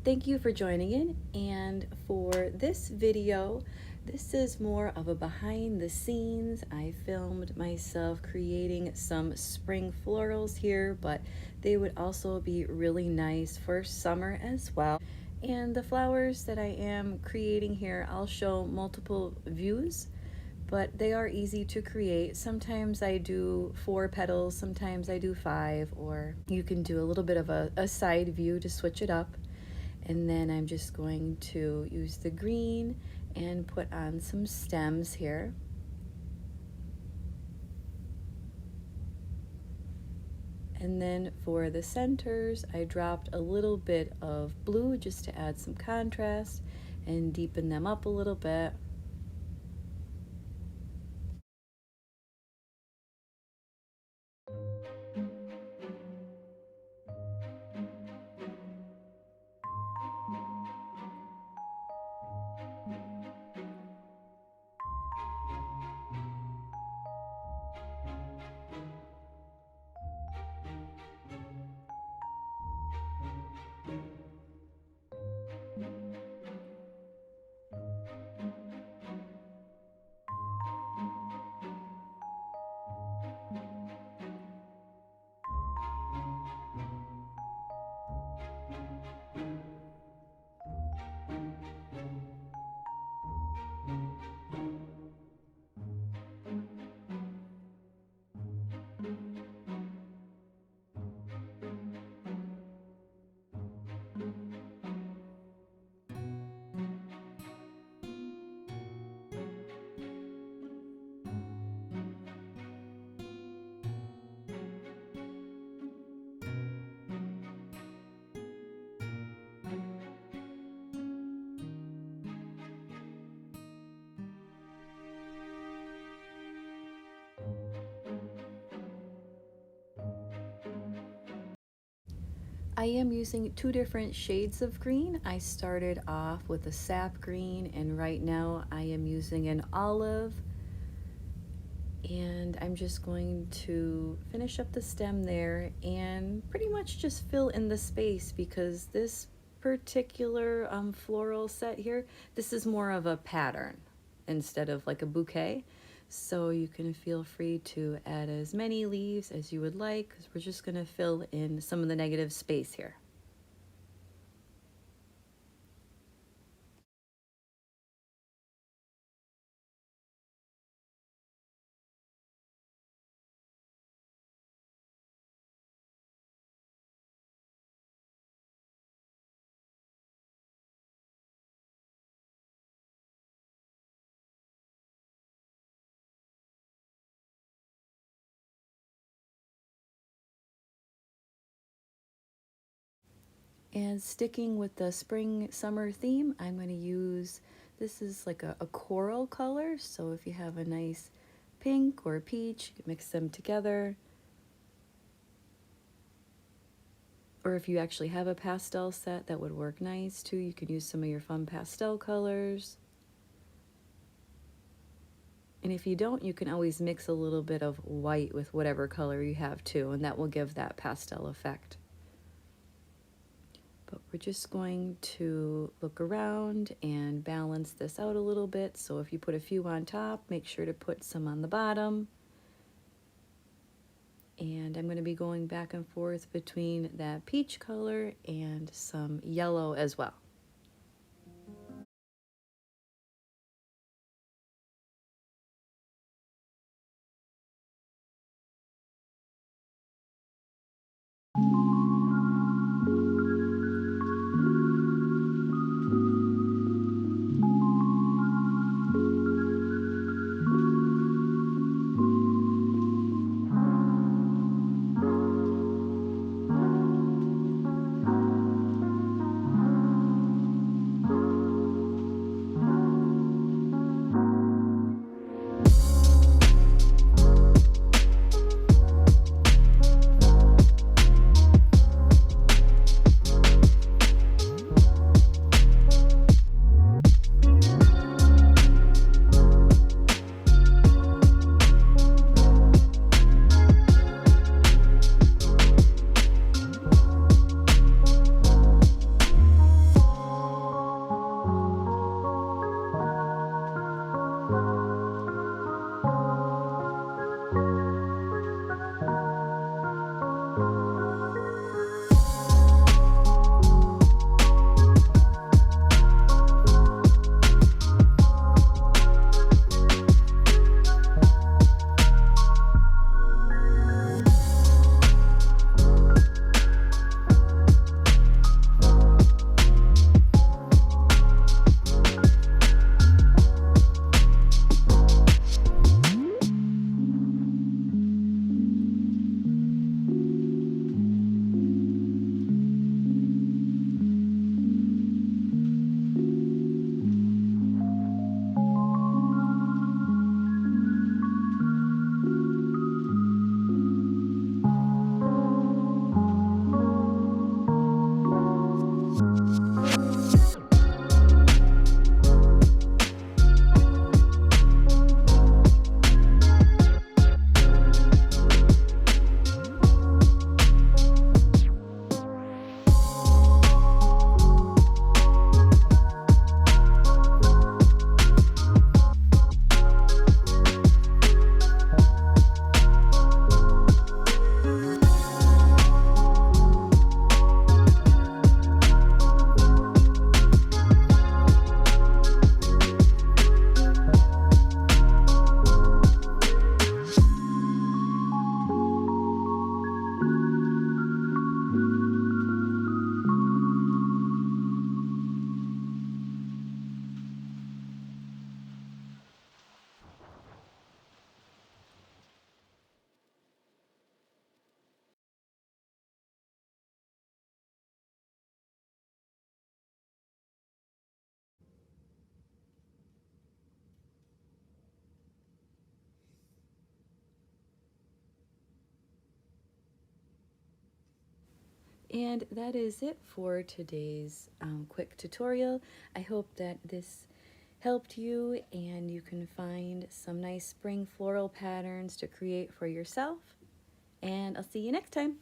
thank you for joining in, and for this video, this is more of a behind the scenes. I filmed myself creating some spring florals here, but they would also be really nice for summer as well. And the flowers that I am creating here, I'll show multiple views, but they are easy to create. Sometimes I do 4 petals, sometimes I do 5, or you can do a little bit of a side view to switch it up. And then I'm just going to use the green and put on some stems here. And then for the centers, I dropped a little bit of blue just to add some contrast and deepen them up a little bit. I am using 2 different shades of green. I started off with a sap green, and right now I am using an olive. And I'm just going to finish up the stem there and pretty much just fill in the space, because this particular floral set here, this is more of a pattern instead of like a bouquet. So you can feel free to add as many leaves as you would like, because we're just going to fill in some of the negative space here. And sticking with the spring summer theme, I'm going to use, this is like a coral color, so if you have a nice pink or peach, you can mix them together. Or if you actually have a pastel set, that would work nice too. You can use some of your fun pastel colors. And if you don't, you can always mix a little bit of white with whatever color you have too, and that will give that pastel effect. But we're just going to look around and balance this out a little bit. So if you put a few on top, make sure to put some on the bottom. And I'm going to be going back and forth between that peach color and some yellow as well. And that is it for today's quick tutorial. I hope that this helped you and you can find some nice spring floral patterns to create for yourself. And I'll see you next time.